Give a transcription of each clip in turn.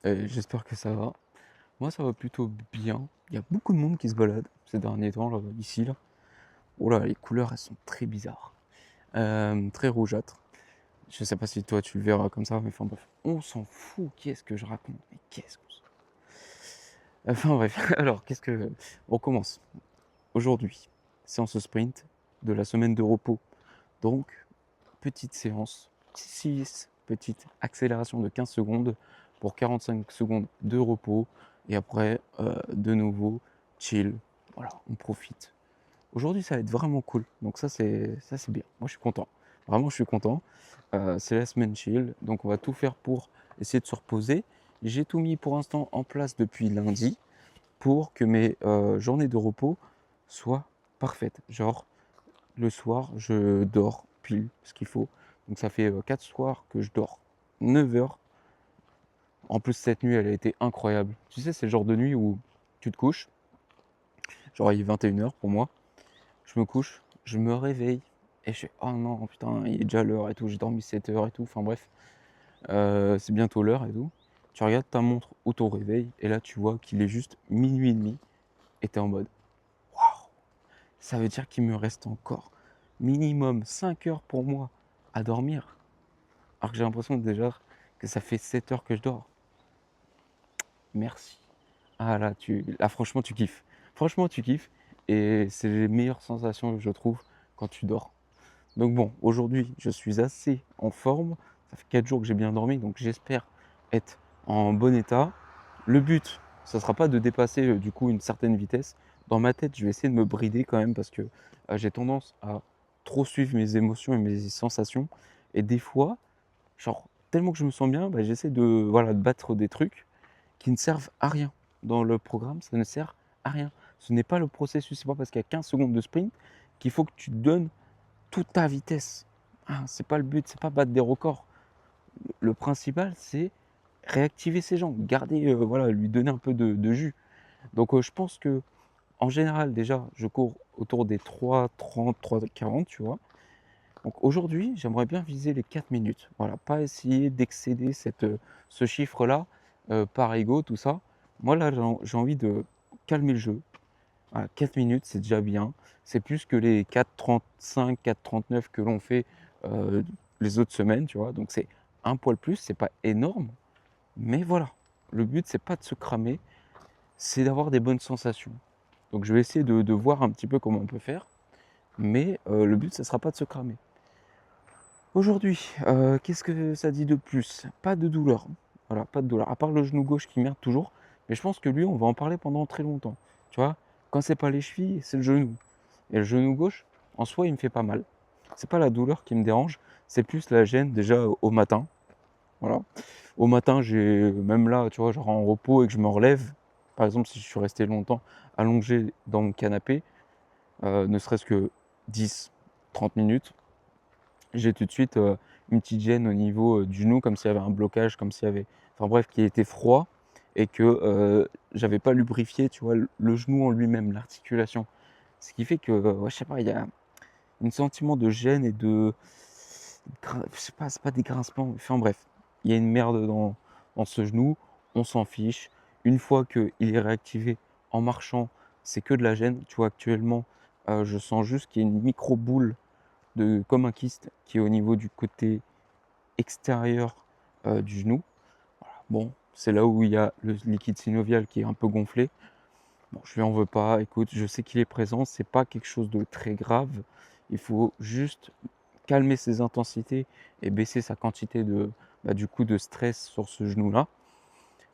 et j'espère que ça va. Moi, ça va plutôt bien. Il y a beaucoup de monde qui se balade ces derniers temps, là, ici, là. Oh là, les couleurs, elles sont très bizarres. Très rougeâtres. Je sais pas si toi, tu le verras comme ça, mais enfin bref. On s'en fout, qu'est-ce que je raconte? Mais qu'est-ce qu'on s'en fout. Enfin bref, alors, qu'est-ce que... On commence. Aujourd'hui, séance sprint de la semaine de repos. Donc, petite séance, 6 petite accélération de 15 secondes pour 45 secondes de repos. Et après, de nouveau, chill. Voilà, on profite. Aujourd'hui, ça va être vraiment cool. Donc ça c'est bien. Moi, je suis content. Vraiment, je suis content. C'est la semaine chill. Donc, on va tout faire pour essayer de se reposer. J'ai tout mis pour l'instant en place depuis lundi pour que mes journées de repos soient parfaites. Genre, le soir, je dors pile ce qu'il faut. Donc ça fait 4 soirs que je dors 9 heures. En plus, cette nuit, elle a été incroyable. Tu sais, c'est le genre de nuit où tu te couches, genre il est 21 heures pour moi, je me couche, je me réveille et je fais oh non, putain, il est déjà l'heure et tout, j'ai dormi 7 heures et tout, enfin bref, c'est bientôt l'heure et tout. Tu regardes ta montre ou ton réveil et là tu vois qu'il est juste minuit et demi et t'es en mode waouh, ça veut dire qu'il me reste encore minimum 5 heures pour moi à dormir. Alors que j'ai l'impression déjà que ça fait 7 heures que je dors. Merci. Ah là, là franchement, tu kiffes. Franchement, tu kiffes. Et c'est les meilleures sensations, je trouve, quand tu dors. Donc bon, aujourd'hui, je suis assez en forme. Ça fait 4 jours que j'ai bien dormi, donc j'espère être en bon état. Le but, ça ne sera pas de dépasser du coup une certaine vitesse. Dans ma tête, je vais essayer de me brider quand même parce que j'ai tendance à trop suivre mes émotions et mes sensations. Et des fois, genre, tellement que je me sens bien, bah, j'essaie de, voilà, de battre des trucs qui ne servent à rien. Dans le programme, ça ne sert à rien. Ce n'est pas le processus, c'est pas parce qu'il y a 15 secondes de sprint qu'il faut que tu donnes toute ta vitesse. Ah, c'est pas le but, c'est pas battre des records. Le principal, c'est réactiver ses jambes, garder, voilà, lui donner un peu de jus. Donc je pense que en général, déjà, je cours autour des 3,30, 3,40, tu vois. Donc aujourd'hui, j'aimerais bien viser les 4 minutes. Voilà, pas essayer d'excéder ce chiffre-là par ego, tout ça. Moi, là, j'ai envie de calmer le jeu. Voilà, 4 minutes, c'est déjà bien. C'est plus que les 4,35, 4,39 que l'on fait euh, les autres semaines, tu vois. Donc c'est un poil plus, c'est pas énorme. Mais voilà, le but, c'est pas de se cramer, c'est d'avoir des bonnes sensations. Donc je vais essayer de voir un petit peu comment on peut faire. Mais le but, ce ne sera pas de se cramer. Aujourd'hui, qu'est-ce que ça dit de plus? Pas de douleur. Voilà, pas de douleur. À part le genou gauche qui merde toujours. Mais je pense que lui, on va en parler pendant très longtemps. Tu vois, quand c'est pas les chevilles, c'est le genou. Et le genou gauche, en soi, il me fait pas mal. C'est pas la douleur qui me dérange, c'est plus la gêne déjà au matin. Voilà. Au matin, j'ai même là, tu vois, genre en repos et que je me relève. Par exemple, si je suis resté longtemps allongé dans mon canapé, ne serait-ce que 10, 30 minutes, j'ai tout de suite une petite gêne au niveau du genou, comme s'il y avait un blocage, comme s'il y avait, enfin bref, qui était froid et que j'avais pas lubrifié, tu vois, le genou en lui-même, l'articulation. Ce qui fait que, ouais, je sais pas, il y a un sentiment de gêne et je sais pas, c'est pas des grincements, enfin bref, il y a une merde dans ce genou, on s'en fiche. Une fois qu'il est réactivé en marchant, c'est que de la gêne. Tu vois, actuellement, je sens juste qu'il y a une micro boule comme un kyste qui est au niveau du côté extérieur du genou. Voilà. Bon, c'est là où il y a le liquide synovial qui est un peu gonflé. Bon, je lui en veux pas. Écoute, je sais qu'il est présent. C'est pas quelque chose de très grave. Il faut juste calmer ses intensités et baisser sa quantité du coup, de stress sur ce genou-là.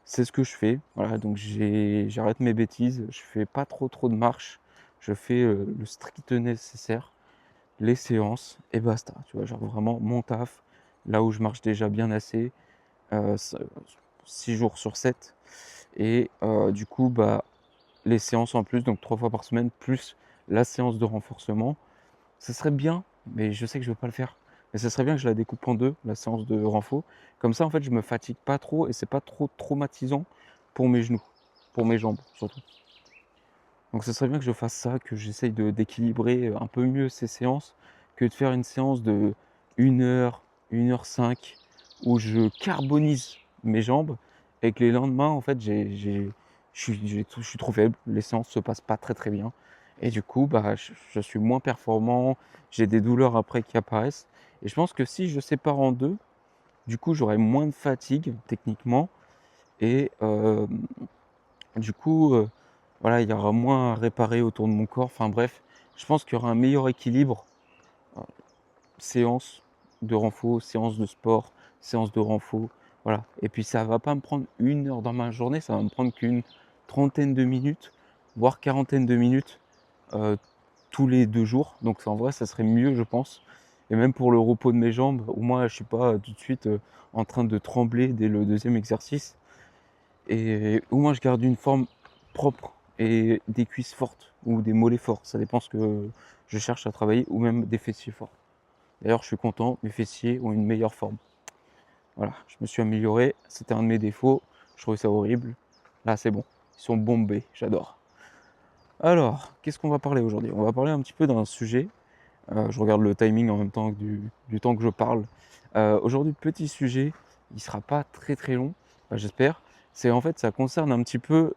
C'est ce que je fais. Voilà, donc j'arrête mes bêtises. Je fais pas trop de marche. Je fais le strict nécessaire, les séances et basta. Tu vois, genre vraiment mon taf, là où je marche déjà bien assez, euh, 6 jours sur 7. Et du coup, bah, les séances en plus, donc 3 fois par semaine, plus la séance de renforcement. Ce serait bien, mais je sais que je ne vais pas le faire. Mais ce serait bien que je la découpe en deux, la séance de renfo. Comme ça, en fait, je me fatigue pas trop et c'est pas trop traumatisant pour mes genoux, pour mes jambes surtout. Donc ce serait bien que je fasse ça, que j'essaye d'équilibrer un peu mieux ces séances, que de faire une séance de 1 heure, 1 heure 5, où je carbonise mes jambes et que les lendemains, en fait, je suis trop faible, les séances se passent pas très très bien. Et du coup, bah, je suis moins performant, j'ai des douleurs après qui apparaissent. Et je pense que si je sépare en deux, du coup, j'aurai moins de fatigue techniquement. Et du coup, voilà, il y aura moins à réparer autour de mon corps. Enfin bref, je pense qu'il y aura un meilleur équilibre. euh, Séance de renfo, séance de sport, séance de renfo. Voilà. Et puis ça va pas me prendre 1 heure dans ma journée, ça va me prendre qu'une trentaine de minutes, voire quarantaine de minutes euh, tous les 2 jours. Donc en vrai, ça serait mieux, je pense. Et même pour le repos de mes jambes, au moins je suis pas tout de suite en train de trembler dès le deuxième exercice. Et au moins je garde une forme propre et des cuisses fortes ou des mollets forts. Ça dépend ce que je cherche à travailler, ou même des fessiers forts. D'ailleurs, je suis content, mes fessiers ont une meilleure forme. Voilà, je me suis amélioré. C'était un de mes défauts. Je trouvais ça horrible. Là, c'est bon. Ils sont bombés. J'adore. Alors, qu'est-ce qu'on va parler aujourd'hui? On va parler un petit peu d'un sujet. Je regarde le timing en même temps que du temps que je parle. Aujourd'hui, petit sujet. Il ne sera pas très très long, j'espère. C'est en fait, ça concerne un petit peu.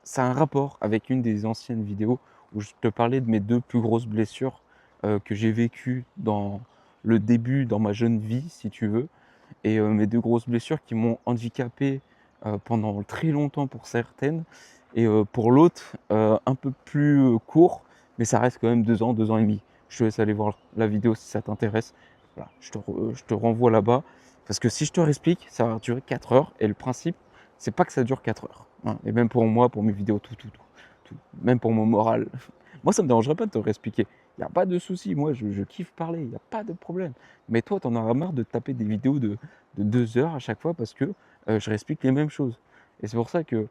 Ça a un rapport avec une des anciennes vidéos où je te parlais de mes 2 plus grosses blessures que j'ai vécues dans le début, dans ma jeune vie, si tu veux. Et mes 2 grosses blessures qui m'ont handicapé pendant très longtemps pour certaines. Et pour l'autre, un peu plus court, mais ça reste quand même 2 ans, 2 ans et demi. Je te laisse aller voir la vidéo si ça t'intéresse. Voilà, je te renvoie là-bas. Parce que si je te réexplique, ça va durer 4 heures. Et le principe, c'est pas que ça dure 4 heures, hein. Et même pour moi, pour mes vidéos, tout. Même pour mon moral. Moi, ça me dérangerait pas de te réexpliquer. Il n'y a pas de souci. Moi, je kiffe parler. Il n'y a pas de problème. Mais toi, t'en auras marre de taper des vidéos de 2 heures à chaque fois parce que je réexplique les mêmes choses. Et c'est pour ça que,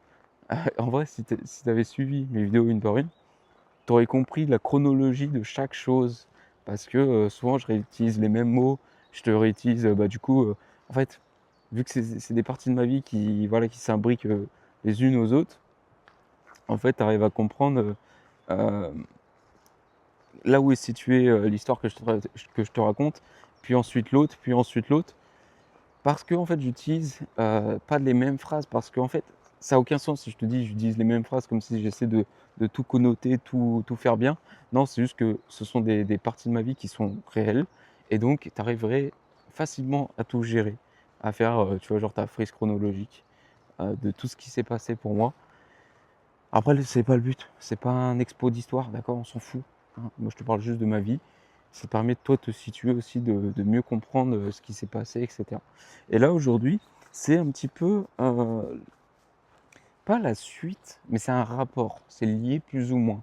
en vrai, si tu avais suivi mes vidéos une par une, tu aurais compris la chronologie de chaque chose. Parce que souvent, je réutilise les mêmes mots. Je te réutilise, du coup, en fait, vu que c'est des parties de ma vie qui, voilà, qui s'imbriquent les unes aux autres, en fait, tu arrives à comprendre euh, là où est située l'histoire que je te raconte, puis ensuite l'autre, puis ensuite l'autre. Parce que en fait, j'utilise pas les mêmes phrases, parce qu'en fait, ça n'a aucun sens si je te dis j'utilise les mêmes phrases comme si j'essaie de tout connoter, tout faire bien. Non, c'est juste que ce sont des parties de ma vie qui sont réelles, et donc tu arriverais facilement à tout gérer, à faire, tu vois, genre ta frise chronologique de tout ce qui s'est passé pour moi. Après, c'est pas le but, c'est pas un expo d'histoire, d'accord, on s'en fout, hein. Moi, je te parle juste de ma vie. Ça te permet de toi te situer aussi, de mieux comprendre ce qui s'est passé, etc. Et là, aujourd'hui, c'est un petit peu, pas la suite, mais c'est un rapport, c'est lié plus ou moins.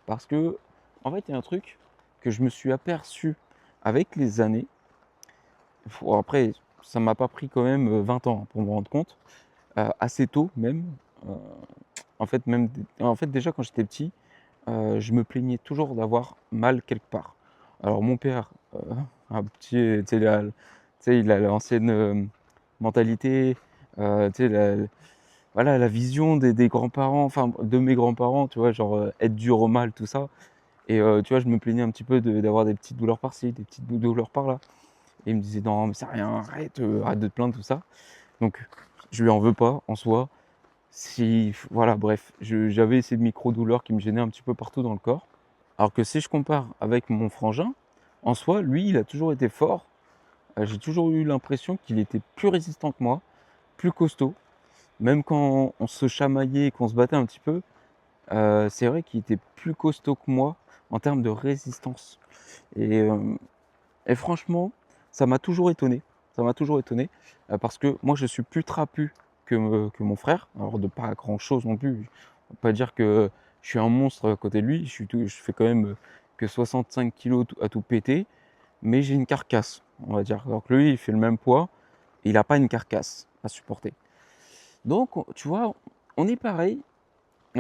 Parce que, en fait, il y a un truc que je me suis aperçu avec les années. Bon, après, ça m'a pas pris quand même 20 ans pour me rendre compte, assez tôt même. euh, en fait, déjà quand j'étais petit, je me plaignais toujours d'avoir mal quelque part. Alors mon père, un petit, il a l'ancienne mentalité, tu sais, voilà, la vision des grands-parents, enfin de mes grands-parents, tu vois, genre être dur au mal, tout ça. Et tu vois, je me plaignais un petit peu d'avoir des petites douleurs par-ci, des petites douleurs par-là. Et il me disait non, mais c'est rien, arrête de te plaindre, tout ça. Donc je lui en veux pas en soi. Si, voilà, bref, j'avais ces micro-douleurs qui me gênaient un petit peu partout dans le corps. Alors que si je compare avec mon frangin, en soi, lui, il a toujours été fort. J'ai toujours eu l'impression qu'il était plus résistant que moi, plus costaud. Même quand on se chamaillait et qu'on se battait un petit peu, c'est vrai qu'il était plus costaud que moi en termes de résistance. Et, euh, et franchement, ça m'a toujours étonné. Ça m'a toujours étonné parce que moi, je suis plus trapu que mon frère. Alors, de pas grand-chose non plus. On va pas dire que je suis un monstre à côté de lui. Je fais quand même que 65 kilos à tout péter, mais j'ai une carcasse, on va dire. Alors que lui, il fait le même poids et il n'a pas une carcasse à supporter. Donc, tu vois, on est pareil,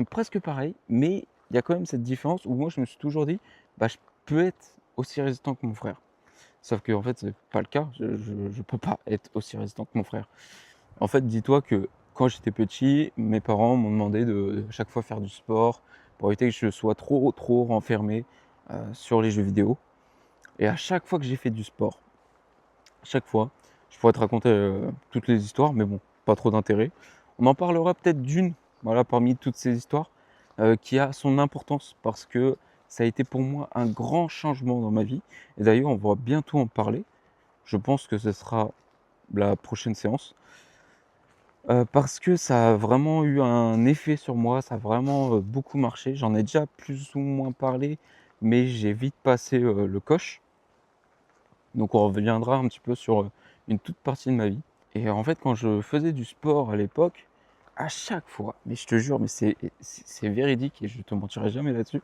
presque pareil, mais il y a quand même cette différence où moi, je me suis toujours dit, bah, je peux être aussi résistant que mon frère. Sauf que en fait, c'est pas le cas. Je peux pas être aussi résistant que mon frère. En fait, dis-toi que quand j'étais petit, mes parents m'ont demandé de chaque fois faire du sport pour éviter que je sois trop renfermé sur les jeux vidéo. Et à chaque fois que j'ai fait du sport, chaque fois, je pourrais te raconter toutes les histoires, mais bon, pas trop d'intérêt. On en parlera peut-être d'une, voilà, parmi toutes ces histoires, qui a son importance parce que ça a été pour moi un grand changement dans ma vie. Et d'ailleurs, on va bientôt en parler. Je pense que ce sera la prochaine séance. Parce que ça a vraiment eu un effet sur moi, ça a vraiment, beaucoup marché. J'en ai déjà plus ou moins parlé, mais j'ai vite passé, le coche. Donc on reviendra un petit peu sur, une toute partie de ma vie. Et en fait, quand je faisais du sport à l'époque, à chaque fois, mais je te jure, mais c'est véridique et je te mentirai jamais là-dessus,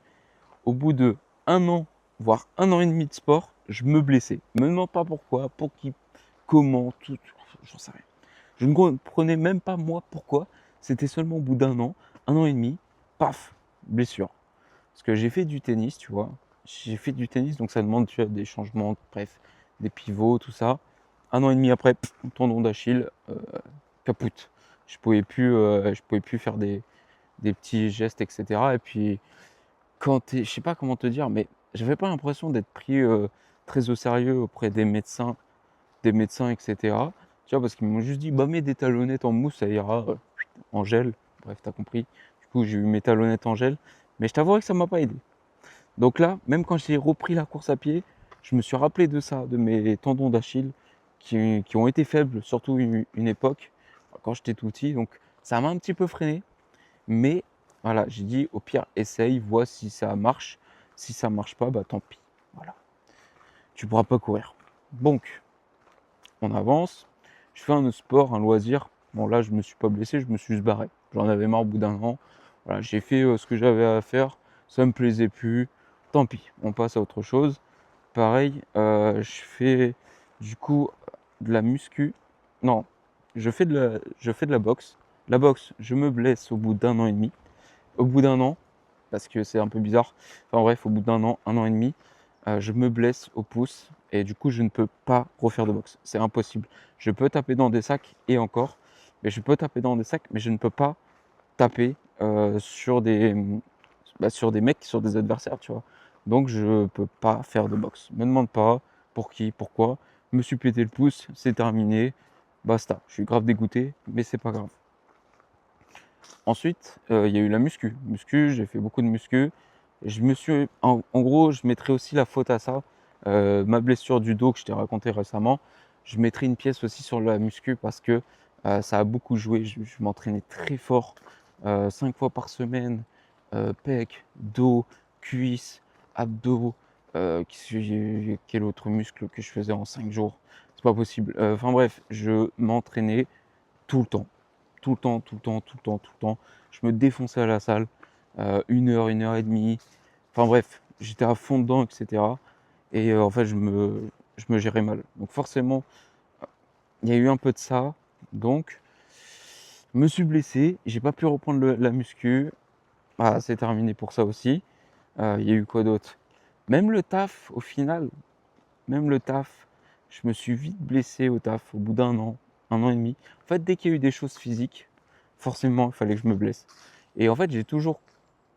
au bout de 1 an, voire 1 an et demi de sport, je me blessais. Me demande pas pourquoi, pour qui, comment, tout, j'en sais rien. Je ne comprenais même pas moi pourquoi. C'était seulement au bout d'1 an, 1 an et demi, paf, blessure. Parce que j'ai fait du tennis, tu vois. J'ai fait du tennis, donc ça demande, tu vois, des changements, bref, des pivots, tout ça. 1 an et demi après, tendon d'Achille, capoute. Je pouvais plus faire des petits gestes, etc. Et puis, je sais pas comment te dire, mais j'avais pas l'impression d'être pris très au sérieux auprès des médecins, etc. Tu vois, parce qu'ils m'ont juste dit, bah mets des talonnettes en mousse, ça ira, en gel. Bref, t'as compris. Du coup, j'ai eu mes talonnettes en gel, mais je t'avouerai que ça m'a pas aidé. Donc là, même quand j'ai repris la course à pied, je me suis rappelé de ça, de mes tendons d'Achille qui ont été faibles, surtout une époque, quand j'étais tout petit. Donc ça m'a un petit peu freiné, mais voilà, j'ai dit au pire, essaye, vois si ça marche. Si ça marche pas, bah tant pis. Voilà, tu pourras pas courir. Donc, on avance. Je fais un sport, un loisir. Bon là, je me suis pas blessé, je me suis juste barré. J'en avais marre au bout d'1 an. Voilà, j'ai fait ce que j'avais à faire. Ça me plaisait plus. Tant pis, on passe à autre chose. Pareil, je fais du coup de la muscu. Non, je fais de la boxe. La boxe, je me blesse au bout d'1 an et demi. Au bout d'1 an, parce que c'est un peu bizarre. Enfin bref, au bout d'1 an, 1 an et demi, je me blesse au pouce et du coup, je ne peux pas refaire de boxe. C'est impossible. Je peux taper dans des sacs et encore, mais je peux taper dans des sacs, mais je ne peux pas taper sur des mecs, sur des adversaires, tu vois. Donc je peux pas faire de boxe. Me demande pas pour qui, pourquoi. Je me suis pété le pouce, c'est terminé, basta. Je suis grave dégoûté, mais c'est pas grave. Ensuite, il y a eu la muscu. Muscu, j'ai fait beaucoup de muscu. En gros, je mettrais aussi la faute à ça. Ma blessure du dos que je t'ai raconté récemment, je mettrais une pièce aussi sur la muscu parce que ça a beaucoup joué. Je m'entraînais très fort, 5 fois par semaine, pec, dos, cuisses, abdos. Quel autre muscle que je faisais en 5 jours? C'est pas possible. Enfin bref, je m'entraînais tout le temps. Tout le temps, tout le temps, tout le temps, tout le temps. Je me défonçais à la salle, 1 heure et demie. Enfin bref, j'étais à fond dedans, etc. Et en fait, je me gérais mal. Donc forcément, il y a eu un peu de ça. Donc, je me suis blessé. J'ai pas pu reprendre la muscu. Ah, c'est terminé pour ça aussi. Il y a eu quoi d'autre? Même le taf, au final, même le taf, je me suis vite blessé au taf au bout d'1 an, 1 an et demi. En fait, dès qu'il y a eu des choses physiques, forcément, il fallait que je me blesse. Et en fait, j'ai toujours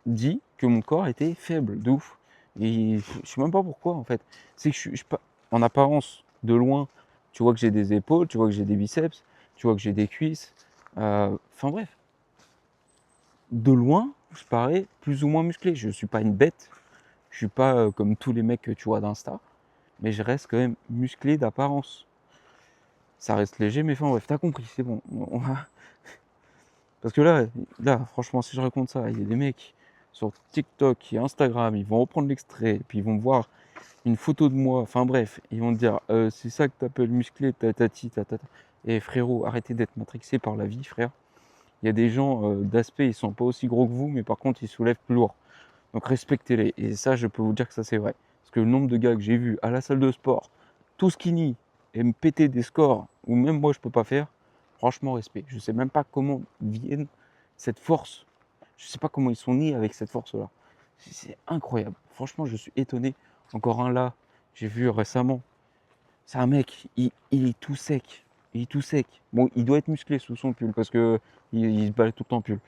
dit que mon corps était faible, de ouf. Et je sais même pas pourquoi, en fait. C'est que en apparence, de loin, tu vois que j'ai des épaules, tu vois que j'ai des biceps, tu vois que j'ai des cuisses. Enfin bref, de loin, je parais plus ou moins musclé. Je suis pas une bête. Je suis pas comme tous les mecs que tu vois d'Insta. Mais je reste quand même musclé d'apparence. Ça reste léger, mais enfin bref, t'as compris, c'est bon. Parce que là, franchement, si je raconte ça, il y a des mecs sur TikTok et Instagram, ils vont reprendre l'extrait, puis ils vont voir une photo de moi, enfin bref, ils vont te dire, c'est ça que t'appelles musclé, tatati, tatata. Et frérot, arrêtez d'être matrixé par la vie, frère. Il y a des gens d'aspect, ils sont pas aussi gros que vous, mais par contre, ils soulèvent plus lourd. Donc respectez-les. Et ça, je peux vous dire que ça, c'est vrai. Parce que le nombre de gars que j'ai vus à la salle de sport, tout skinny, et me péter des scores, où même moi, je peux pas faire, franchement, respect. Je sais même pas comment viennent cette force. Je sais pas comment ils sont nés avec cette force-là. C'est incroyable. Franchement, je suis étonné. Encore un là, j'ai vu récemment. C'est un mec, il est tout sec. Il est tout sec. Bon, il doit être musclé sous son pull parce que il se balade tout le temps en pull.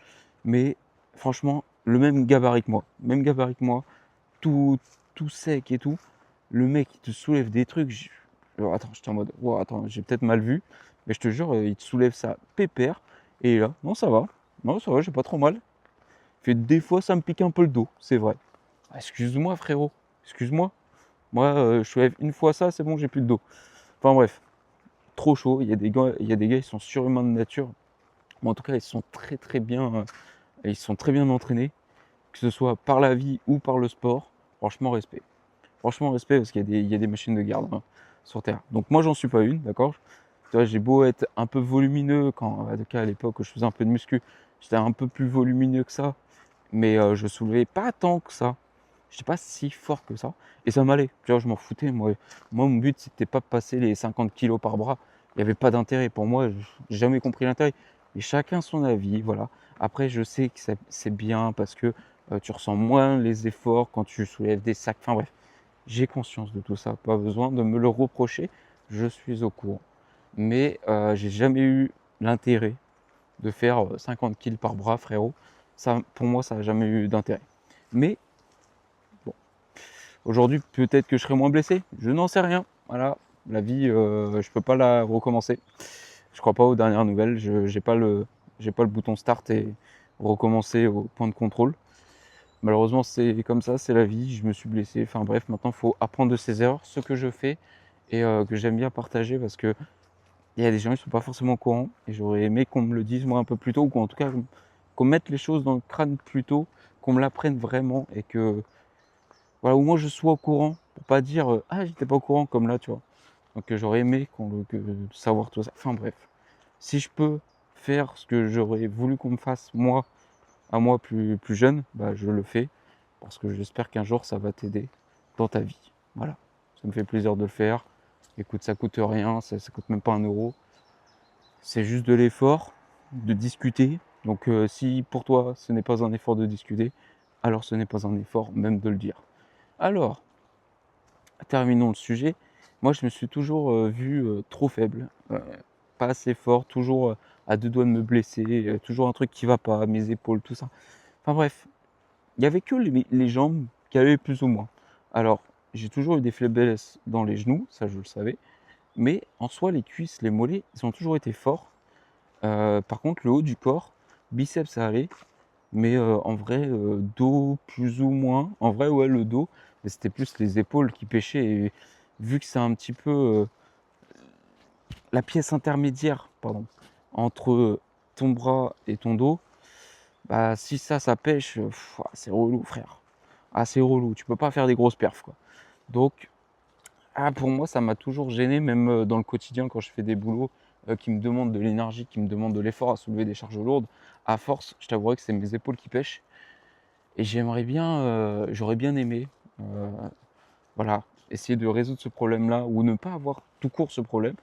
Mais franchement, le même gabarit que moi. Même gabarit que moi. Tout, tout sec et tout. Le mec, il te soulève des trucs. Attends, j'étais en mode, wow, attends, j'ai peut-être mal vu. Mais je te jure, il te soulève ça pépère. Et là, non, ça va, j'ai pas trop mal. Fait des fois, ça me pique un peu le dos, c'est vrai. Ah, excuse-moi, frérot, excuse-moi. Moi, je soulève une fois ça, c'est bon, j'ai plus de dos. Enfin bref, trop chaud. Il y a des gars, ils sont surhumains de nature. Mais en tout cas, ils sont très bien entraînés, que ce soit par la vie ou par le sport. Franchement, respect. Franchement, respect parce qu'il y a des machines de garde hein, sur Terre. Donc moi, j'en suis pas une, d'accord. Tu vois, j'ai beau être un peu volumineux, en tout cas à l'époque où je faisais un peu de muscu, j'étais un peu plus volumineux que ça, mais je soulevais pas tant que ça. Je n'étais pas si fort que ça. Et ça m'allait. Tu vois, je m'en foutais. Moi, mon but, c'était pas de passer les 50 kilos par bras. Il n'y avait pas d'intérêt. Pour moi, j'ai jamais compris l'intérêt. Et chacun son avis, voilà. Après, je sais que c'est bien parce que tu ressens moins les efforts quand tu soulèves des sacs. Enfin bref, j'ai conscience de tout ça. Pas besoin de me le reprocher. Je suis au courant. Mais j'ai jamais eu l'intérêt de faire 50 kilos par bras, frérot. Ça, pour moi, ça n'a jamais eu d'intérêt. Mais bon, aujourd'hui, peut-être que je serai moins blessé. Je n'en sais rien. Voilà, la vie, je peux pas la recommencer. Je crois pas aux dernières nouvelles. Je j'ai pas le bouton start et recommencer au point de contrôle. Malheureusement, c'est comme ça, c'est la vie. Je me suis blessé. Enfin bref, maintenant, il faut apprendre de ses erreurs, ce que je fais et que j'aime bien partager parce que il y a des gens qui ne sont pas forcément au courant et j'aurais aimé qu'on me le dise moi un peu plus tôt ou qu'en tout cas qu'on mette les choses dans le crâne plus tôt, qu'on me l'apprenne vraiment et que voilà, au moins je sois au courant pour pas dire ah j'étais pas au courant comme là tu vois. Donc j'aurais aimé savoir tout ça. Enfin bref, si je peux faire ce que j'aurais voulu qu'on me fasse moi à moi plus jeune, bah je le fais parce que j'espère qu'un jour ça va t'aider dans ta vie. Voilà, ça me fait plaisir de le faire. Écoute, ça coûte rien, ça coûte même pas 1 euro. C'est juste de l'effort, de discuter. Donc si pour toi ce n'est pas un effort de discuter, alors ce n'est pas un effort même de le dire. Alors, terminons le sujet. Moi je me suis toujours vu trop faible, pas assez fort, toujours à 2 doigts de me blesser, toujours un truc qui va pas, mes épaules, tout ça. Enfin bref, il n'y avait que les jambes qui allaient plus ou moins. Alors, j'ai toujours eu des faiblesses dans les genoux, ça je le savais, mais en soi les cuisses, les mollets, ils ont toujours été forts. Par contre, le haut du corps, biceps ça allait, mais en vrai, dos plus ou moins. En vrai, ouais, le dos, mais c'était plus les épaules qui pêchaient. Et vu que c'est un petit peu la pièce intermédiaire, pardon, entre ton bras et ton dos, bah si ça pêche, c'est relou, frère. Ah, c'est relou. Tu peux pas faire des grosses perfs, quoi. Donc, pour moi, ça m'a toujours gêné, même dans le quotidien, quand je fais des boulots qui me demandent de l'énergie, qui me demandent de l'effort à soulever des charges lourdes. À force, je t'avouerai que c'est mes épaules qui pêchent. Et j'aurais bien aimé, euh, voilà, essayer de résoudre ce problème-là ou ne pas avoir tout court ce problème.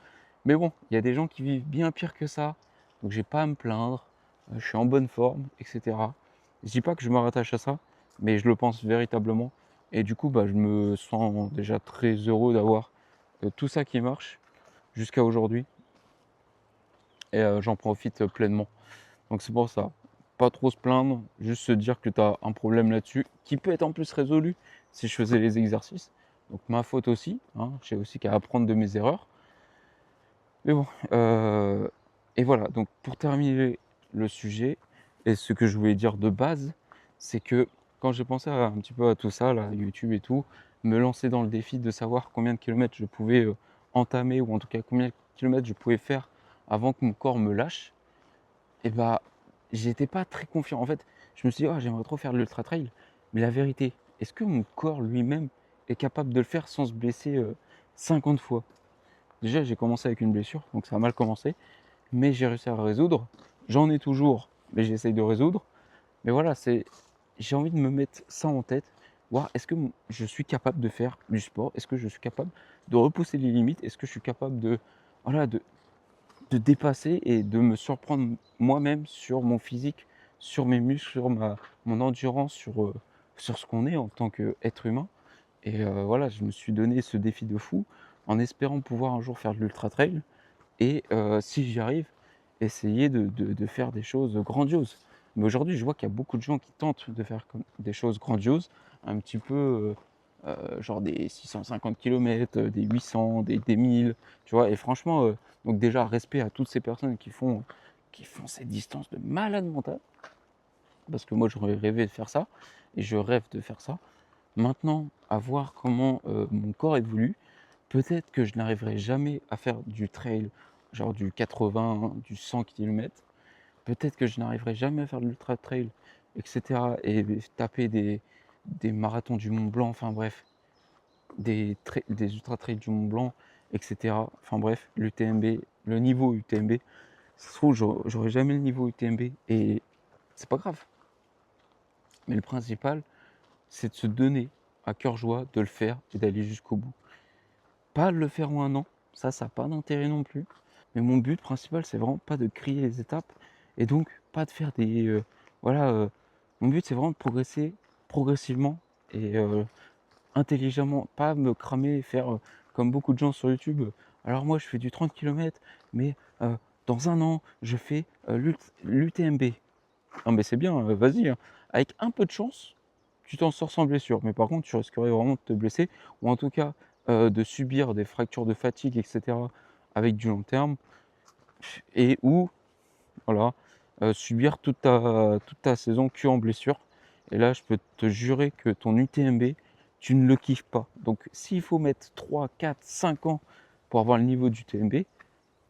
Mais bon, il y a des gens qui vivent bien pire que ça, donc j'ai pas à me plaindre. Je suis en bonne forme, etc. Je dis pas que je me rattache à ça, mais je le pense véritablement. Et du coup, bah, je me sens déjà très heureux d'avoir tout ça qui marche jusqu'à aujourd'hui. Et j'en profite pleinement. Donc c'est pour ça. Pas trop se plaindre, juste se dire que tu as un problème là-dessus, qui peut être en plus résolu si je faisais les exercices. Donc ma faute aussi, hein, j'ai aussi qu'à apprendre de mes erreurs. Mais bon, et voilà, donc pour terminer le sujet, et ce que je voulais dire de base, c'est que quand j'ai pensé un petit peu à tout ça, là, YouTube et tout, me lancer dans le défi de savoir combien de kilomètres je pouvais entamer, ou en tout cas combien de kilomètres je pouvais faire avant que mon corps me lâche, et bah, j'étais pas très confiant. En fait, je me suis dit: «Oh, j'aimerais trop faire de l'ultra trail», mais la vérité, est-ce que mon corps lui-même est capable de le faire sans se blesser, 50 fois? Déjà, j'ai commencé avec une blessure, donc ça a mal commencé, mais j'ai réussi à la résoudre. J'en ai toujours, mais j'essaye de résoudre. Mais voilà, j'ai envie de me mettre ça en tête, voir est-ce que je suis capable de faire du sport? Est-ce que je suis capable de repousser les limites? Est-ce que je suis capable voilà, de dépasser et de me surprendre moi-même sur mon physique, sur mes muscles, sur mon endurance, sur ce qu'on est en tant qu'être humain. Et voilà, je me suis donné ce défi de fou en espérant pouvoir un jour faire de l'ultra trail et si j'y arrive, essayer de faire des choses grandioses. Mais aujourd'hui, je vois qu'il y a beaucoup de gens qui tentent de faire des choses grandioses, un petit peu genre des 650 km, des 800, des 1000, tu vois. Et franchement, donc déjà, respect à toutes ces personnes qui font ces distances de malade mental, parce que moi, j'aurais rêvé de faire ça, et je rêve de faire ça. Maintenant, à voir comment mon corps évolue, peut-être que je n'arriverai jamais à faire du trail, genre du 80, du 100 km. Peut-être que je n'arriverai jamais à faire de l'ultra trail, etc. Et taper des marathons du Mont Blanc, enfin bref, des ultra trails du Mont Blanc, etc. Enfin bref, l'UTMB, le niveau UTMB, ça se trouve, j'aurai jamais le niveau UTMB et c'est pas grave. Mais le principal, c'est de se donner à cœur joie de le faire et d'aller jusqu'au bout. Pas de le faire en un an, ça n'a pas d'intérêt non plus. Mais mon but principal, c'est vraiment pas de crier les étapes et donc pas de faire des. Voilà, mon but, c'est vraiment de progresser progressivement et intelligemment, pas me cramer et faire comme beaucoup de gens sur YouTube. Alors moi, je fais du 30 km, mais dans un an, je fais l'UTMB. Non, mais c'est bien, vas-y, hein. Avec un peu de chance, tu t'en sors sans blessure. Mais par contre, tu risquerais vraiment de te blesser, ou en tout cas de subir des fractures de fatigue, etc. avec du long terme, et ou voilà, subir toute ta saison que en blessure. Et là, je peux te jurer que ton UTMB, tu ne le kiffes pas. Donc, s'il faut mettre 3, 4, 5 ans pour avoir le niveau du UTMB,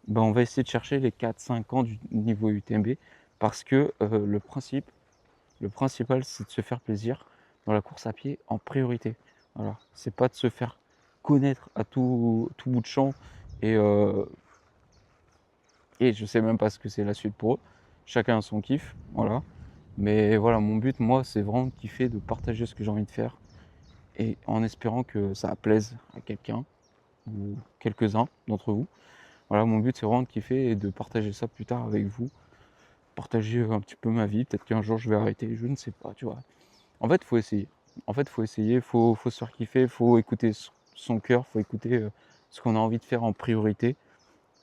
ben, on va essayer de chercher les 4, 5 ans du niveau UTMB parce que le principal, c'est de se faire plaisir dans la course à pied en priorité. Voilà, c'est pas de se faire connaître à tout bout de champ et, euh, et je sais même pas ce que c'est la suite pour eux. Chacun a son kiff, voilà. Mais voilà, mon but, moi, c'est vraiment de kiffer, de partager ce que j'ai envie de faire et en espérant que ça plaise à quelqu'un ou quelques-uns d'entre vous. Voilà, mon but, c'est vraiment de kiffer et de partager ça plus tard avec vous. Partager un petit peu ma vie. Peut-être qu'un jour, je vais arrêter, je ne sais pas, tu vois. En fait, il faut essayer. En fait, faut essayer, faut se faire kiffer, faut écouter son cœur, faut écouter ce qu'on a envie de faire en priorité.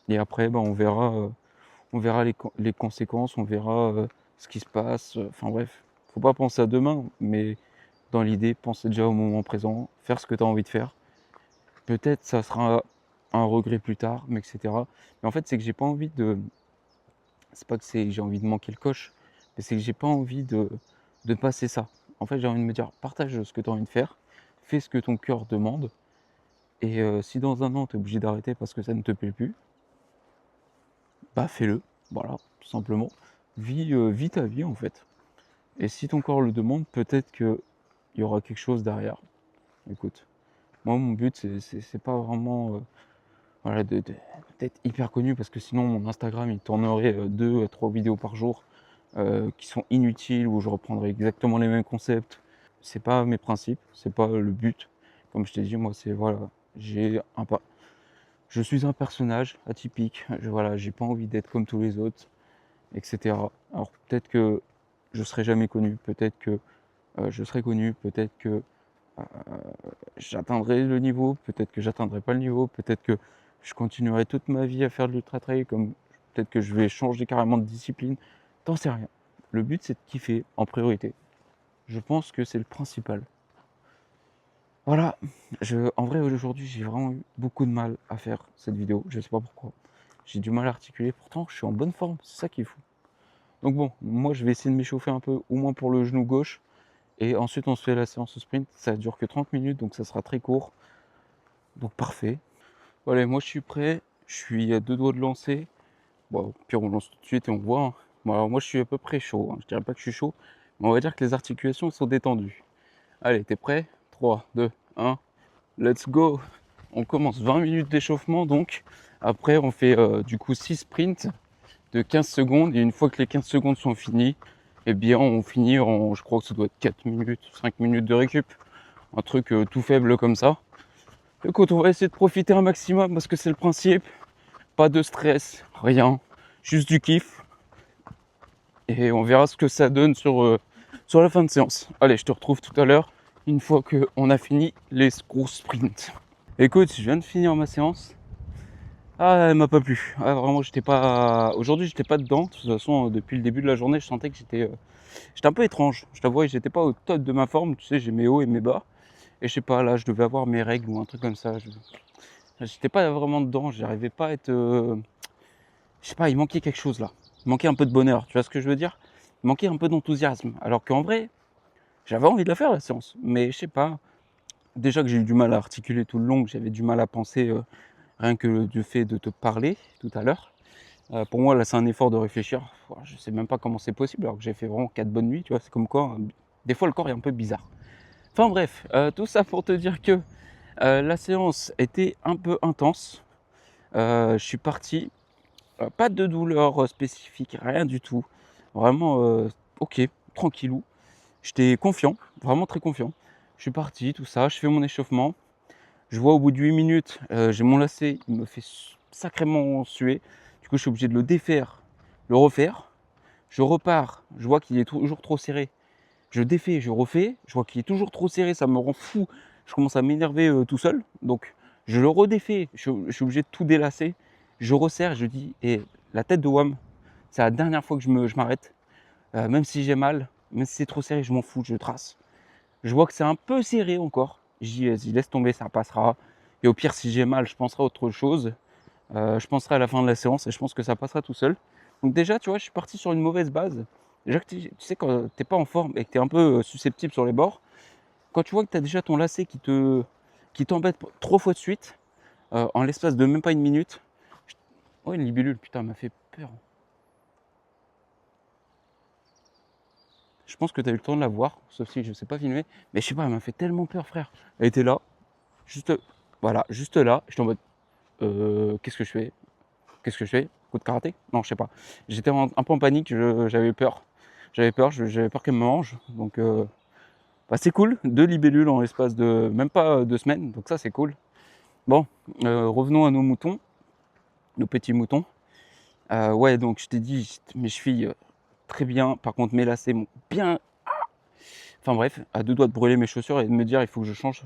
Et après, ben, on verra les conséquences, on verra ce qui se passe. Enfin bref, faut pas penser à demain, mais dans l'idée, penser déjà au moment présent, faire ce que tu as envie de faire. Peut-être ça sera un regret plus tard, mais etc. Mais en fait, c'est que j'ai pas envie de. C'est pas que j'ai envie de manquer le coche, mais c'est que j'ai pas envie de passer ça. En fait, j'ai envie de me dire, partage ce que tu as envie de faire, fais ce que ton cœur demande, et si dans un an tu es obligé d'arrêter parce que ça ne te plaît plus, bah fais-le, voilà, tout simplement. Vis ta vie en fait. Et si ton corps le demande, peut-être qu'il y aura quelque chose derrière. Écoute, moi mon but c'est pas vraiment voilà, d'être hyper connu parce que sinon mon Instagram il tournerait 2 à 3 vidéos par jour qui sont inutiles où je reprendrai exactement les mêmes concepts. C'est pas mes principes, c'est pas le but. Comme je t'ai dit, moi c'est voilà, je suis un personnage atypique. Voilà, j'ai pas envie d'être comme tous les autres, etc. Alors peut-être que je serai jamais connu, peut-être que je serai connu, peut-être que euh, j'atteindrai le niveau, peut-être que j'atteindrai pas le niveau, peut-être que je continuerai toute ma vie à faire de l'ultra trail, comme peut-être que je vais changer carrément de discipline. T'en sais rien. Le but c'est de kiffer en priorité. Je pense que c'est le principal. Voilà, en vrai aujourd'hui j'ai vraiment eu beaucoup de mal à faire cette vidéo, je sais pas pourquoi. J'ai du mal à articuler, pourtant je suis en bonne forme, c'est ça qui est fou. Donc bon, moi je vais essayer de m'échauffer un peu, au moins pour le genou gauche. Et ensuite on se fait la séance sprint, ça dure que 30 minutes, donc ça sera très court. Donc parfait. Voilà, moi je suis prêt, je suis à 2 doigts de lancer. Bon, au pire on lance tout de suite et on voit, hein. Bon, alors moi je suis à peu près chaud, hein. Je dirais pas que je suis chaud, mais on va dire que les articulations sont détendues. Allez, t'es prêt? 3, 2, 1, let's go! On commence 20 minutes d'échauffement donc. Après on fait du coup 6 sprints de 15 secondes et une fois que les 15 secondes sont finies, eh bien on finit en, je crois que ça doit être 4 minutes, 5 minutes de récup. Un truc tout faible comme ça. Écoute, on va essayer de profiter un maximum parce que c'est le principe. Pas de stress, rien, juste du kiff. Et on verra ce que ça donne sur la fin de séance. Allez, je te retrouve tout à l'heure une fois qu'on a fini les gros sprints. Écoute, je viens de finir ma séance. Ah, elle m'a pas plu. Ah, vraiment, j'étais pas. Aujourd'hui, j'étais pas dedans. De toute façon, depuis le début de la journée, je sentais que j'étais un peu étrange. Je t'avoue, j'étais pas au top de ma forme. Tu sais, j'ai mes hauts et mes bas. Et je sais pas, là, je devais avoir mes règles ou un truc comme ça. J'étais pas vraiment dedans, j'arrivais pas à être. Je sais pas, il manquait quelque chose là. Il manquait un peu de bonheur, tu vois ce que je veux dire? Il manquait un peu d'enthousiasme. Alors qu'en vrai, j'avais envie de la faire la séance. Mais je sais pas, déjà que j'ai eu du mal à articuler tout le long, que j'avais du mal à penser rien que du fait de te parler tout à l'heure. Pour moi, là, c'est un effort de réfléchir. Ouah, je sais même pas comment c'est possible alors que j'ai fait vraiment 4 bonnes nuits, tu vois. C'est comme quoi, des fois, le corps est un peu bizarre. Enfin bref, tout ça pour te dire que la séance était un peu intense. Je suis parti, pas de douleur spécifique, rien du tout. Vraiment, ok, tranquillou. J'étais confiant, vraiment très confiant. Je suis parti, tout ça, je fais mon échauffement. Je vois au bout de 8 minutes, j'ai mon lacet, il me fait sacrément suer. Du coup, je suis obligé de le défaire, le refaire. Je repars, je vois qu'il est toujours trop serré. Je défais, je refais, je vois qu'il est toujours trop serré, ça me rend fou. Je commence à m'énerver tout seul. Donc, je le redéfais, je suis obligé de tout délasser. Je resserre, je dis, et la tête de WAM, c'est la dernière fois que je m'arrête. Même si j'ai mal, même si c'est trop serré, je m'en fous, je trace. Je vois que c'est un peu serré encore. Je dis, vas-y, laisse tomber, ça passera. Et au pire, si j'ai mal, je penserai à autre chose. Je penserai à la fin de la séance et je pense que ça passera tout seul. Donc déjà, tu vois, je suis parti sur une mauvaise base. Déjà que tu sais, quand t'es pas en forme et que tu es un peu susceptible sur les bords, quand tu vois que tu as déjà ton lacet qui t'embête 3 fois de suite, en l'espace de même pas une minute. Oh, une libellule, putain, elle m'a fait peur. Je pense que tu as eu le temps de la voir, sauf si je ne sais pas filmer. Mais je sais pas, elle m'a fait tellement peur, frère. Elle était là, juste, voilà, juste là. J'étais en mode, qu'est-ce que je fais? Qu'est-ce que je fais? Coup de karaté? Non, je sais pas. J'étais un peu en panique, j'avais peur. J'avais peur qu'elle me mange. Donc, bah, c'est cool. 2 libellules en l'espace de même pas 2 semaines. Donc, ça, c'est cool. Bon, revenons à nos moutons, nos petits moutons. Ouais, donc, je t'ai dit, mes chevilles, très bien. Par contre, mes lacets m'ont bien. Enfin bref, à 2 doigts de brûler mes chaussures et de me dire il faut que je change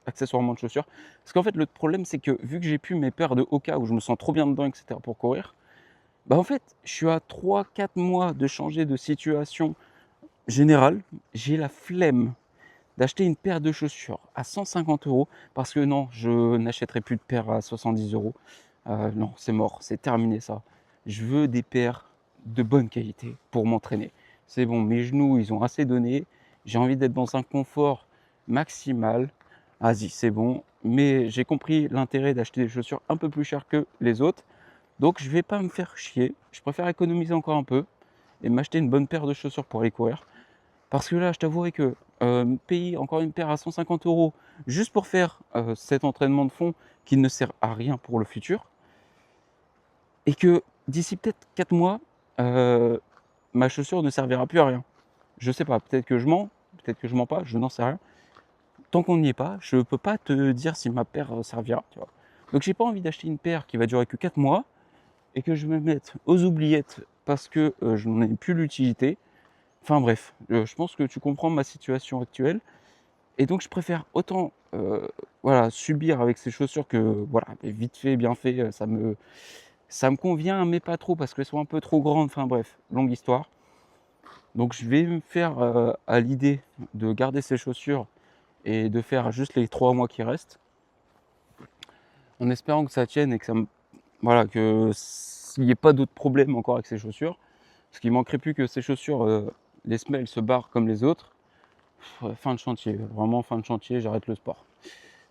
accessoirement de chaussures. Parce qu'en fait, le problème, c'est que vu que j'ai plus mes paires de Hoka où je me sens trop bien dedans, etc. pour courir, bah en fait, je suis à 3 4 mois de changer de situation générale. J'ai la flemme d'acheter une paire de chaussures à 150 € parce que non, je n'achèterai plus de paires à 70 €. Non, c'est mort, c'est terminé ça. Je veux des paires de bonne qualité pour m'entraîner. C'est bon, mes genoux, ils ont assez donné. J'ai envie d'être dans un confort maximal. Vas-y, c'est bon. Mais j'ai compris l'intérêt d'acheter des chaussures un peu plus chères que les autres. Donc, je ne vais pas me faire chier. Je préfère économiser encore un peu et m'acheter une bonne paire de chaussures pour aller courir. Parce que là, je t'avouerai que payer encore une paire à 150 € juste pour faire cet entraînement de fond qui ne sert à rien pour le futur, et que d'ici peut-être 4 mois, ma chaussure ne servira plus à rien. Je sais pas, peut-être que je mens, peut-être que je mens pas, je n'en sais rien. Tant qu'on n'y est pas, je ne peux pas te dire si ma paire servira, tu vois. Donc j'ai pas envie d'acheter une paire qui va durer que 4 mois et que je vais me mettre aux oubliettes parce que je n'en ai plus l'utilité. Enfin bref, je pense que tu comprends ma situation actuelle. Et donc je préfère autant voilà, subir avec ces chaussures que voilà, vite fait, bien fait, ça me convient, mais pas trop parce qu'elles sont un peu trop grandes. Enfin bref, longue histoire. Donc je vais me faire à l'idée de garder ces chaussures et de faire juste les 3 mois qui restent, en espérant que ça tienne et que voilà, que s'il n'y ait pas d'autres problèmes encore avec ces chaussures. Parce qu'il manquerait plus que ces chaussures, les semelles se barrent comme les autres. Fin de chantier, vraiment fin de chantier, j'arrête le sport.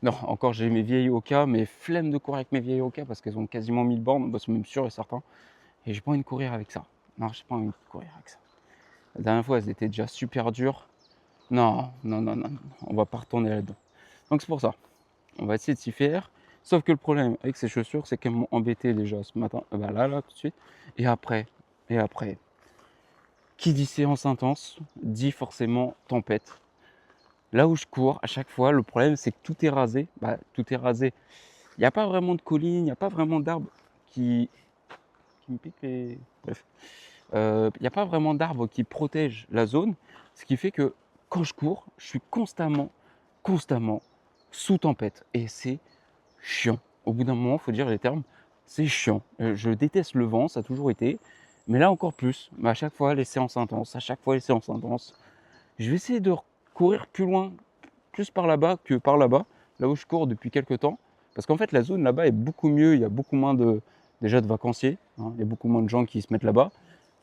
Non, encore j'ai mes vieilles Hoka, mais flemme de courir avec mes vieilles Hoka parce qu'elles ont quasiment 1000 bornes, bah, c'est même sûr et certain. Et j'ai pas envie de courir avec ça. Non, j'ai pas envie de courir avec ça. La dernière fois, elles étaient déjà super dures. Non, non, non, non, non, on va pas retourner là-dedans. Donc c'est pour ça, on va essayer de s'y faire. Sauf que le problème avec ces chaussures, c'est qu'elles m'ont embêté déjà ce matin. Bah là, tout de suite. Et après, et après, qui dit séance intense, dit forcément tempête. Là où je cours, à chaque fois, le problème, c'est que tout est rasé. Bah, tout est rasé. Il n'y a pas vraiment de collines, il n'y a pas vraiment d'arbres qui me piquent les. Bref. Il n'y a pas vraiment d'arbres qui protègent la zone. Ce qui fait que quand je cours, je suis constamment sous tempête. Et c'est chiant. Au bout d'un moment, il faut dire les termes, c'est chiant. Je déteste le vent, ça a toujours été. Mais là encore plus. Mais à chaque fois, les séances intenses. À chaque fois, les séances intenses. Je vais essayer de courir plus loin plus par là-bas que par là-bas, là où je cours depuis quelques temps. Parce qu'en fait, la zone là-bas est beaucoup mieux. Il y a beaucoup moins déjà de vacanciers, hein. Il y a beaucoup moins de gens qui se mettent là-bas.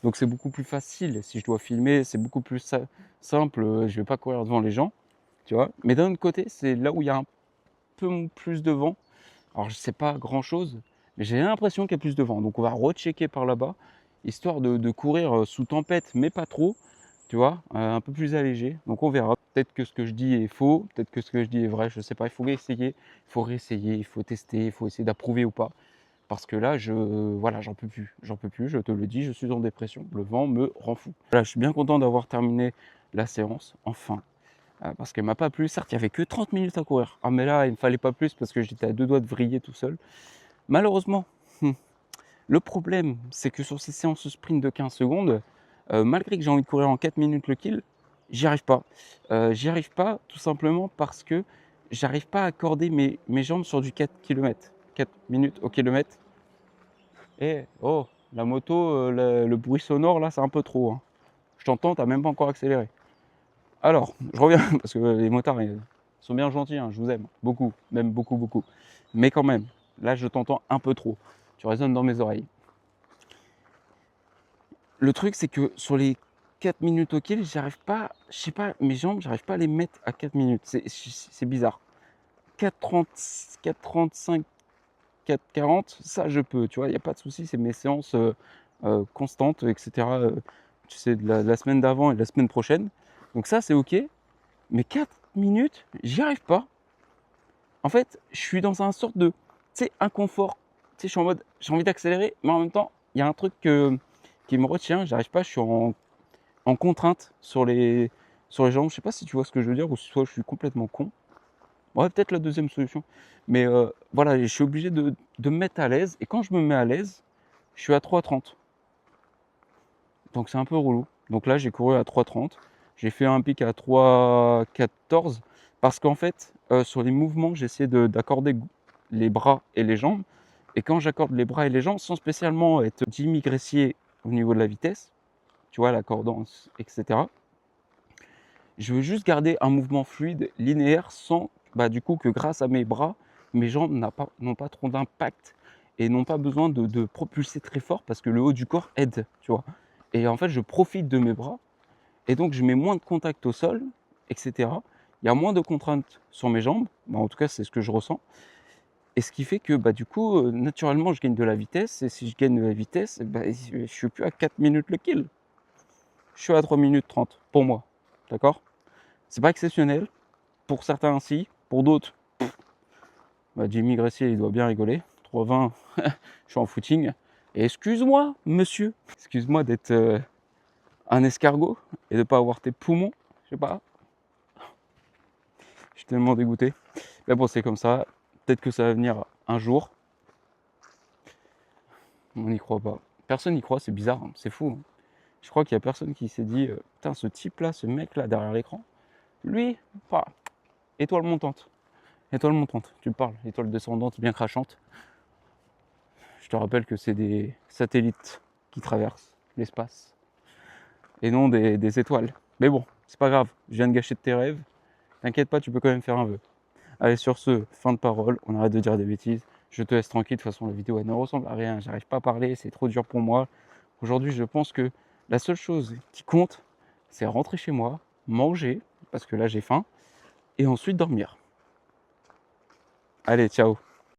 Donc c'est beaucoup plus facile. Si je dois filmer, c'est beaucoup plus simple. Je vais pas courir devant les gens, tu vois. Mais d'un autre côté, c'est là où il y a un peu plus de vent. Alors je sais pas grand-chose, mais j'ai l'impression qu'il y a plus de vent. Donc on va rechecker par là-bas, histoire de courir sous tempête, mais pas trop, tu vois, un peu plus allégé. Donc on verra. Peut-être que ce que je dis est faux, peut-être que ce que je dis est vrai, je sais pas. Il faut essayer, il faut réessayer, il faut tester, il faut essayer d'approuver ou pas. Parce que là, voilà, j'en peux plus, je te le dis, je suis en dépression. Le vent me rend fou. Voilà, je suis bien content d'avoir terminé la séance, enfin. Parce qu'elle m'a pas plu. Certes, il y avait que 30 minutes à courir. Ah, mais là, il ne me fallait pas plus parce que j'étais à 2 doigts de vriller tout seul. Malheureusement, le problème, c'est que sur ces séances sprint de 15 secondes, malgré que j'ai envie de courir en 4 minutes le kill, j'y arrive pas. J'y arrive pas tout simplement parce que j'arrive pas à accorder mes jambes sur du 4 km. 4 minutes au kilomètre. Et oh, la moto, le bruit sonore là, c'est un peu trop, hein. Je t'entends, tu n'as même pas encore accéléré. Alors, je reviens parce que les motards, ils sont bien gentils, hein, je vous aime, beaucoup, même beaucoup, beaucoup. Mais quand même, là, je t'entends un peu trop. Tu résonnes dans mes oreilles. Le truc, c'est que sur les 4 minutes au kill, j'arrive pas, je sais pas, mes jambes, j'arrive pas à les mettre à 4 minutes. C'est bizarre. 4,30, 4,35, 4,40, ça je peux, tu vois, il n'y a pas de souci, c'est mes séances constantes, etc. Tu sais, de la semaine d'avant et de la semaine prochaine. Donc ça, c'est ok. Mais 4 minutes, j'y arrive pas. En fait, je suis dans un sorte de, tu sais, inconfort. Tu sais, je suis en mode, j'ai envie d'accélérer, mais en même temps, il y a un truc qui me retient, j'arrive pas, je suis en contrainte sur les jambes. Je sais pas si tu vois ce que je veux dire, ou soit je suis complètement con. Ouais, peut-être la deuxième solution. Mais voilà, je suis obligé de me mettre à l'aise. Et quand je me mets à l'aise, je suis à 3,30. Donc c'est un peu relou. Donc là, j'ai couru à 3,30. J'ai fait un pic à 3,14. Parce qu'en fait, sur les mouvements, j'essaie d'accorder les bras et les jambes. Et quand j'accorde les bras et les jambes, sans spécialement être Jimmy Gressier au niveau de la vitesse, tu vois, l'accordance, etc. Je veux juste garder un mouvement fluide, linéaire, sans du coup que grâce à mes bras, mes jambes n'ont pas trop d'impact et n'ont pas besoin de propulser très fort parce que le haut du corps aide, tu vois. Et en fait, je profite de mes bras et donc je mets moins de contact au sol, etc. Il y a moins de contraintes sur mes jambes, en tout cas c'est ce que je ressens. Et ce qui fait que du coup, naturellement, je gagne de la vitesse. Et si je gagne de la vitesse, je ne suis plus à 4 minutes le kill. Je suis à 3 minutes 30 pour moi. D'accord? C'est pas exceptionnel. Pour certains, si. Pour d'autres, Jimmy Gressier, il doit bien rigoler. 3,20, je suis en footing. Et excuse-moi, monsieur. Excuse-moi d'être un escargot et de ne pas avoir tes poumons. Je sais pas. Je suis tellement dégoûté. Mais bon, c'est comme ça. Peut-être que ça va venir un jour. On n'y croit pas. Personne n'y croit, c'est bizarre, hein. C'est fou, hein. Je crois qu'il n'y a personne qui s'est dit putain, ce type-là, ce mec-là derrière l'écran, lui, pas. Étoile montante. Étoile montante, tu me parles. Étoile descendante bien crachante. Je te rappelle que c'est des satellites qui traversent l'espace et non des étoiles. Mais bon, c'est pas grave, je viens de gâcher de tes rêves. T'inquiète pas, tu peux quand même faire un vœu. Allez, sur ce, fin de parole, on arrête de dire des bêtises. Je te laisse tranquille, de toute façon la vidéo elle ne ressemble à rien, j'arrive pas à parler, c'est trop dur pour moi. Aujourd'hui, je pense que la seule chose qui compte, c'est rentrer chez moi, manger, parce que là j'ai faim, et ensuite dormir. Allez, ciao.